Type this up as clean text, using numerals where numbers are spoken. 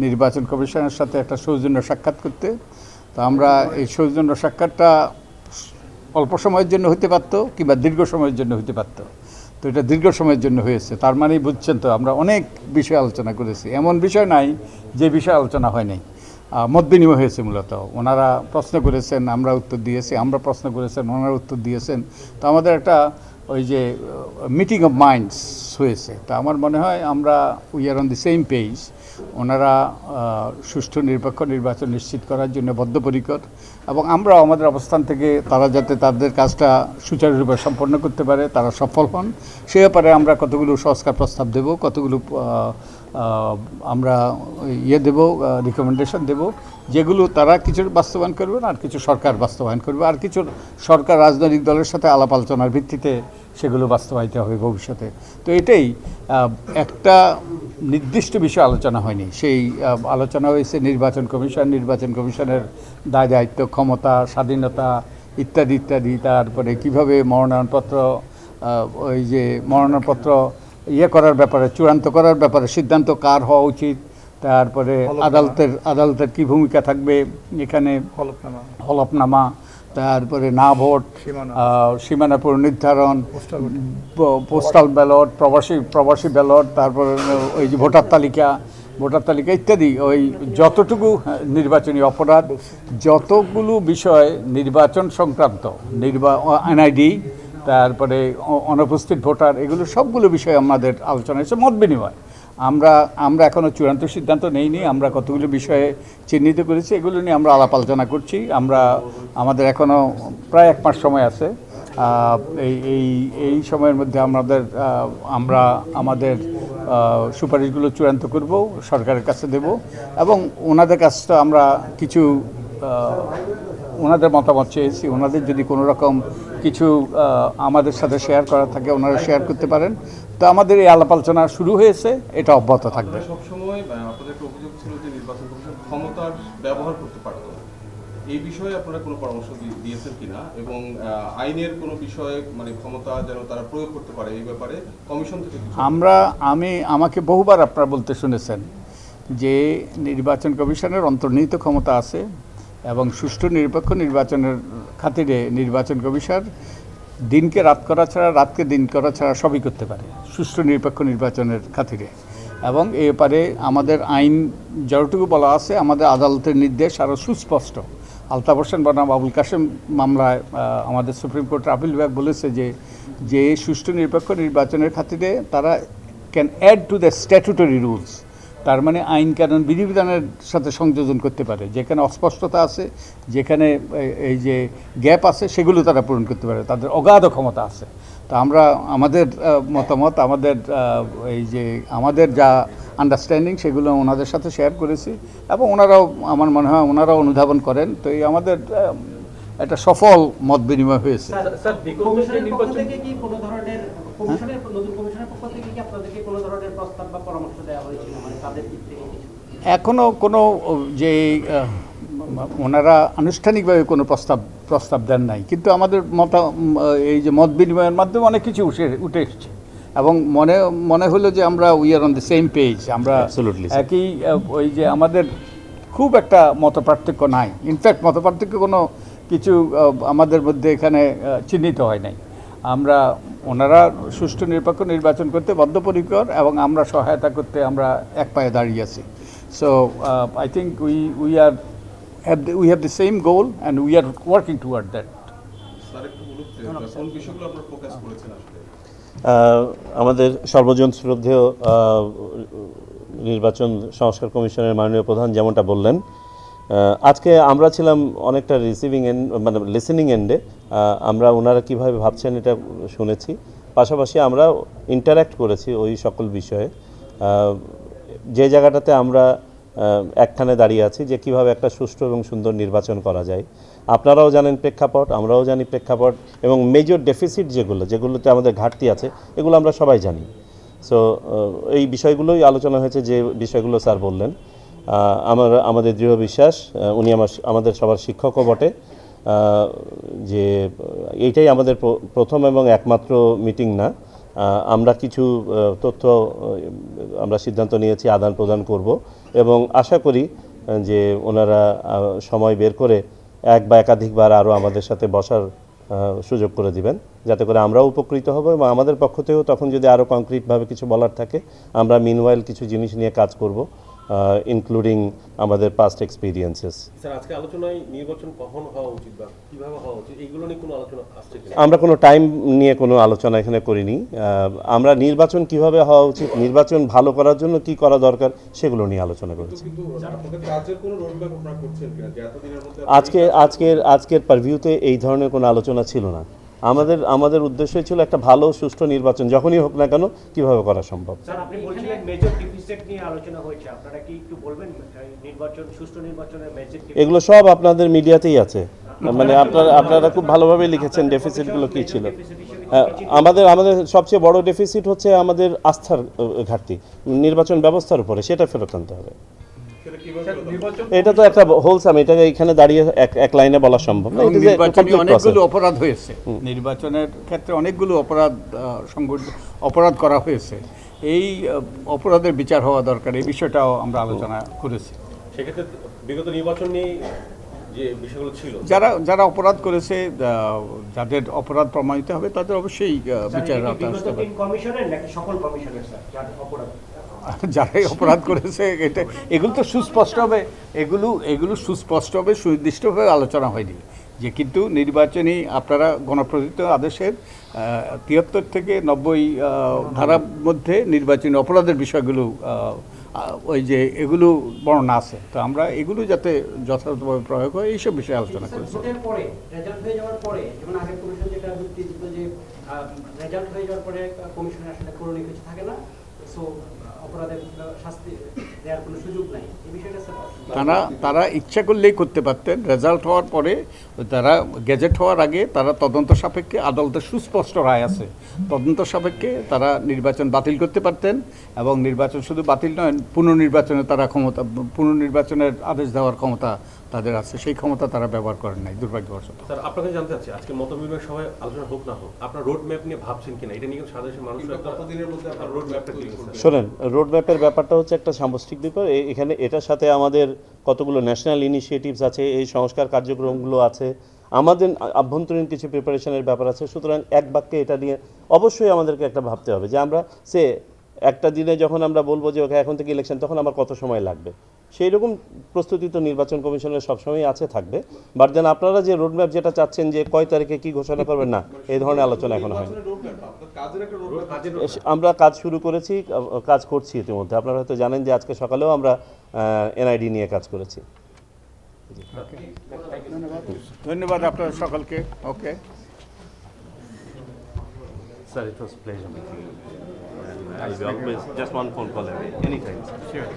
নির্বাচন কমিশনের সাথে একটা সৌজন্য সাক্ষাৎ করতে। তো আমরা এই সৌজন্য সাক্ষাৎটা অল্প সময়ের জন্য হতে পারতো কিংবা দীর্ঘ সময়ের জন্য হতে পারতো। তো এটা দীর্ঘ সময়ের জন্য হয়েছে, তার মানেই বুঝছেন তো আমরা অনেক বিষয় আলোচনা করেছি। এমন বিষয় নাই যে বিষয় আলোচনা হয় নাই, মত বিনিময় হয়েছে। মূলত ওনারা প্রশ্ন করেছেন, আমরা উত্তর দিয়েছি, আমরা প্রশ্ন করেছেন, ওনারা উত্তর দিয়েছেন। তো আমাদের একটা ওই যে মিটিং অফ মাইন্ডস হয়েছে। তো আমার মনে হয় আমরা we are on the same page. ওনারা সুষ্ঠু নিরপেক্ষ নির্বাচন নিশ্চিত করার জন্য বদ্ধপরিকর, এবং আমরাও আমাদের অবস্থান থেকে তারা যাতে তাদের কাজটা সুচারুরূপে সম্পন্ন করতে পারে, তারা সফল হন, সে ব্যাপারে আমরা কতগুলো সংস্কার প্রস্তাব দেব, কতগুলো আমরা দেব, রিকমেন্ডেশন দেব, যেগুলো তারা কিছু বাস্তবায়ন করবেন আর কিছু সরকার বাস্তবায়ন করবে, আর কিছু সরকার রাজনৈতিক দলের সাথে আলাপ আলোচনার ভিত্তিতে সেগুলো বাস্তবায়িত হবে ভবিষ্যতে। তো এটাই একটা নির্দিষ্ট বিষয় আলোচনা হয়নি। সেই আলোচনা হয়েছে নির্বাচন কমিশনের দায় দায়িত্ব, ক্ষমতা, স্বাধীনতা ইত্যাদি ইত্যাদি। তারপরে কীভাবে মনোনয়নপত্র ওই যে মনোনয়নপত্র করার ব্যাপারে, চূড়ান্ত করার ব্যাপারে সিদ্ধান্ত কার হওয়া উচিত, তারপরে আদালতের কী ভূমিকা থাকবে এখানে, হলফনামা, তারপরে না ভোট, সীমানা পুনর্নির্ধারণ, পোস্টাল ব্যালট, প্রবাসী ব্যালট, তারপরে ওই যে ভোটার তালিকা ইত্যাদি। ওই যতটুকু নির্বাচনী অপরাধ, যতগুলো বিষয় নির্বাচন সংক্রান্ত, এনআইডি, তারপরে অনুপস্থিত ভোটার, এগুলো সবগুলো বিষয় আমাদের আলোচনা হয়েছে, মত বিনিময়। আমরা এখনও চূড়ান্ত সিদ্ধান্ত নেইনি। আমরা কতগুলো বিষয়ে চিহ্নিত করেছি, এগুলো নিয়ে আমরা আলাপ আলোচনা করছি। আমাদের এখনও প্রায় 1 মাস সময় আছে। এই সময়ের মধ্যে আমরা আমাদের সুপারিশগুলো চূড়ান্ত করব, সরকারের কাছে দেব, এবং ওনাদের কাছে তো আমরা কিছু ওনাদের মতামত চেয়েছি। ওনাদের যদি কোনো রকম কিছু আমাদের সাথে শেয়ার করা থাকে, ওনারা শেয়ার করতে পারেন। তো আমাদের এই আলাপ আলোচনা শুরু হয়েছে, এটা অব্যাহত থাকবে। সবসময় আপনাদের একটা অভিযোগ ছিল যে নির্বাচন কমিশন ক্ষমতার ব্যবহার করতে পারত। এই বিষয়ে আপনারা কোনো পরামর্শ দিয়েছেন কিনা, এবং আইনের কোনো বিষয়ে মানে ক্ষমতা যেন তারা প্রয়োগ করতে পারে এই ব্যাপারে কমিশন থেকে আমাকে বহুবার আপনারা বলতে শুনেছেন যে নির্বাচন কমিশনের অন্তর্নিহিত ক্ষমতা আছে, এবং সুষ্ঠু নিরপেক্ষ নির্বাচনের খাতিরে নির্বাচন কমিশন দিনকে রাত করা ছাড়া, রাতকে দিন করা ছাড়া সবই করতে পারে সুষ্ঠু নিরপেক্ষ নির্বাচনের খাতিরে। এবং এ ব্যাপারে আমাদের আইন যতটুকু বলা আছে, আমাদের আদালতের নির্দেশ আরও সুস্পষ্ট। আলতাফ হোসেন বনাম আবুল কাশেম মামলায় আমাদের সুপ্রিম কোর্টের আপিল বিভাগ বলেছে যে সুষ্ঠু নিরপেক্ষ নির্বাচনের খাতিরে তারা can add to the statutory rules, তার মানে আইন কানুন বিধিবিধানের সাথে সংযোজন করতে পারে। যেখানে অস্পষ্টতা আছে, যেখানে এই যে গ্যাপ আছে, সেগুলো তারা পূরণ করতে পারে, তাদের অগাধ ক্ষমতা আছে। তো আমরা আমাদের মতামত, আমাদের যা আন্ডারস্ট্যান্ডিং, সেগুলো ওনাদের সাথে শেয়ার করেছি, এবং ওনারাও আমার মনে হয় ওনারাও অনুধাবন করেন। তো এই আমাদের একটা সফল মত বিনিময় হয়েছে। এখনও কোনো যে ওনারা আনুষ্ঠানিকভাবে কোনো প্রস্তাব দেন নাই, কিন্তু আমাদের এই যে মত বিনিময়ের মাধ্যমে অনেক কিছু উঠে এসছে, এবং মনে হলো যে আমরা we are on the same page. আমরা একই, ওই যে আমাদের খুব একটা মতপার্থক্য নাই। ইনফ্যাক্ট মতপার্থক্য কোনো কিছু আমাদের মধ্যে এখানে চিহ্নিত হয় নাই। ওনারা সুষ্ঠু নিরপেক্ষ নির্বাচন করতে বদ্ধপরিকর, এবং আমরা সহায়তা করতে আমরা এক পায়ে দাঁড়িয়ে আছি। So I think we have the same goal and we are working toward that. আমাদের সর্বজন শ্রদ্ধেয় নির্বাচন সংস্কার কমিশনের মাননীয় প্রধান যেমনটা বললেন, আজকে আমরা ছিলাম অনেকটা রিসিভিং এন্ড, মানে লিসেনিং এন্ডে। আমরা ওনারা কীভাবে ভাবছেন এটা শুনেছি, পাশাপাশি আমরা ইন্টারঅ্যাক্ট করেছি ওই সকল বিষয়ে। যে জায়গাটাতে আমরা একখানে দাঁড়িয়ে আছি যে কীভাবে একটা সুষ্ঠু এবং সুন্দর নির্বাচন করা যায়। আপনারাও জানেন প্রেক্ষাপট, আমরাও জানি প্রেক্ষাপট, এবং মেজর ডেফিসিট যেগুলোতে আমাদের ঘাটতি আছে, এগুলো আমরা সবাই জানি। সো এই বিষয়গুলোই আলোচনা হয়েছে, যে বিষয়গুলো স্যার বললেন। আমাদের দৃঢ় বিশ্বাস, উনি আমাদের সবার শিক্ষকও বটে, যে এইটাই আমাদের প্রথম এবং একমাত্র মিটিং না। আমরা কিছু তথ্য আমরা সিদ্ধান্ত নিয়েছি আদান প্রদান করব, এবং আশা করি যে ওনারা সময় বের করে এক বা একাধিকবার আরও আমাদের সাথে বসার সুযোগ করে দিবেন, যাতে করে আমরাও উপকৃত হব এবং আমাদের পক্ষ থেকেও তখন যদি আরও কংক্রিটভাবে কিছু বলার থাকে আমরা মিনওয়াইল কিছু জিনিস নিয়ে কাজ করব, ইনক্লুডিং আমাদের পাস্ট এক্সপিরিয়েন্সেস। স্যার, আজকে আলোচনায় নির্বাচন কখন হওয়া উচিত বা কিভাবে হওয়া উচিত এইগুলো নিয়ে কোনো আলোচনা আসছে কিনা? আমরা কোনো টাইম নিয়ে কোনো আলোচনা এখানে করিনি। আমরা নির্বাচন কিভাবে হওয়া উচিত, নির্বাচন ভালো করার জন্য কি করা দরকার সেগুলো নিয়ে আলোচনা করেছি। কিন্তু আপনাদের কাজের কোনো রোডম্যাপ আপনারা করছেন কিনা যে এতদিনের মধ্যে আজকের পারভিউতে এই ধরনের কোনো আলোচনা ছিল না। আমাদের উদ্দেশ্য ছিল একটা ভালো সুষ্ঠু নির্বাচন যখনই হোক না কেন কিভাবে করা সম্ভব। স্যার, আপনি বলছিলেন মেজর ডেফিসিট নিয়ে আলোচনা হয়েছে, আপনারা কি একটু বলবেন নির্বাচন সুষ্ঠু নির্বাচনের মেজর? এগুলো সব আপনাদের মিডিয়াতেই আছে, মানে আপনারা খুব ভালোভাবে লিখেছেন ডেফিসিটগুলো কী ছিল। আমাদের সবচেয়ে বড় ডেফিসিট হচ্ছে আমাদের আস্থার ঘাটতি নির্বাচন ব্যবস্থার উপরে, সেটা ফেরত আনতে হবে। এটা তো একটা হোলসাম, এটাকে এখানে দাঁড়িয়ে এক লাইনে বলা সম্ভব না। নির্বাচনে অনেকগুলো অপরাধ হয়েছে, নির্বাচনের ক্ষেত্রে অনেকগুলো অপরাধ করা হয়েছে। এই অপরাধের বিচার হওয়া দরকার, এই বিষয়টাও আমরা আলোচনা করেছি। সেক্ষেত্রে বিগত নির্বাচন নিয়ে যে বিষয়গুলো ছিল, যারা অপরাধ করেছে, যাদের অপরাধ প্রমাণিত হবে তাদের অবশ্যই বিচারের আওতায় আসতে হবে। কমিশনের নাকি সকল কমিশনের স্যার যার অপরাধ? যারাই অপরাধ করেছে এগুলো তো এগুলো সুস্পষ্টভাবে সুনির্দিষ্টভাবে আলোচনা হয়নি যে, কিন্তু নির্বাচনী আপনারা গণপ্রজাতন্ত্র আদেশের ৭৩ থেকে ৯০ ধারার মধ্যে নির্বাচনী অপরাধের বিষয়গুলো ওই যে এগুলো বর্ণনা আছে। তো আমরা এগুলো যাতে যথাযথভাবে প্রয়োগ হয় এইসব বিষয়ে আলোচনা করেছি। ভোটের পরে রেজাল্ট হয়ে যাওয়ার পরে, যেমন আগের কমিশন যেটা যুক্তি দিত যে রেজাল্ট হয়ে যাওয়ার পরে কমিশনের আসলে করণীয় কিছু থাকে না, সো অপরাধের শাস্তি দেওয়ার কোনো সুযোগ নাই, এই বিষয়টা তারা ইচ্ছা করলেই করতে পারতেন। রেজাল্ট হওয়ার পরে তারা গেজেট হওয়ার আগে তারা তদন্ত সাপেক্ষে, আদালতের সুস্পষ্ট রায় আছে, তদন্ত সাপেক্ষে তারা নির্বাচন বাতিল করতে পারতেন এবং নির্বাচন শুধু বাতিল নয়, পুনর্নির্বাচনে তারা পুনর্নির্বাচনের আদেশ দেওয়ার ক্ষমতা তাদের আছে। সেই ক্ষমতা তারা ব্যবহার করেন নাই, দুর্ভাগ্যবশত। স্যার, আপনাকে জানতে চাচ্ছি আজকে মতবিনিময় সভায় আলোচনা হোক না হোক, আপনার রোড ম্যাপ নিয়ে ভাবছেন কিনা? এটা নিয়ে সাধারণ মানুষ কতদিনের মধ্যে আপনার রোড ম্যাপটা তৈরি করছেন? শোনেন, রোডম্যাপের ব্যাপারটা হচ্ছে একটা সামষ্টিক ব্যাপার। এখানে এটার সাথে আমাদের কতগুলো ন্যাশনাল ইনিশিয়েটিভস আছে, এই সংস্কার কার্যক্রমগুলো আছে, আমাদের আভ্যন্তরীণ কিছু প্রিপারেশনের ব্যাপার আছে। সুতরাং এক বাক্যে এটা নিয়ে অবশ্যই আমাদেরকে একটা ভাবতে হবে যে আমরা একটা দিনে যখন আমরা বলবো যে ওকে এখন থেকে ইলেকশন, তখন আমার কত সময় লাগবে। সেই রকম প্রস্তুতি তো নির্বাচন কমিশনের সবসময় আছে, থাকবে। বাট দেন আপনারা যে রোডম্যাপ যেটা চাচ্ছেন যে কয় তারিখে কি ঘোষণা করবেন, না, এই ধরনের আলোচনা এখন হয়নি। আমরা কাজ শুরু করেছি, কাজ করছি ইতিমধ্যে। আপনারা হয়তো জানেন যে আজকে সকালেও আমরা এনআইডি নিয়ে কাজ করেছি। ধন্যবাদ আপনাদের সকলকে। ওকে Sir, it was a pleasure meeting you. I will always just one phone call away, anytime. Sure.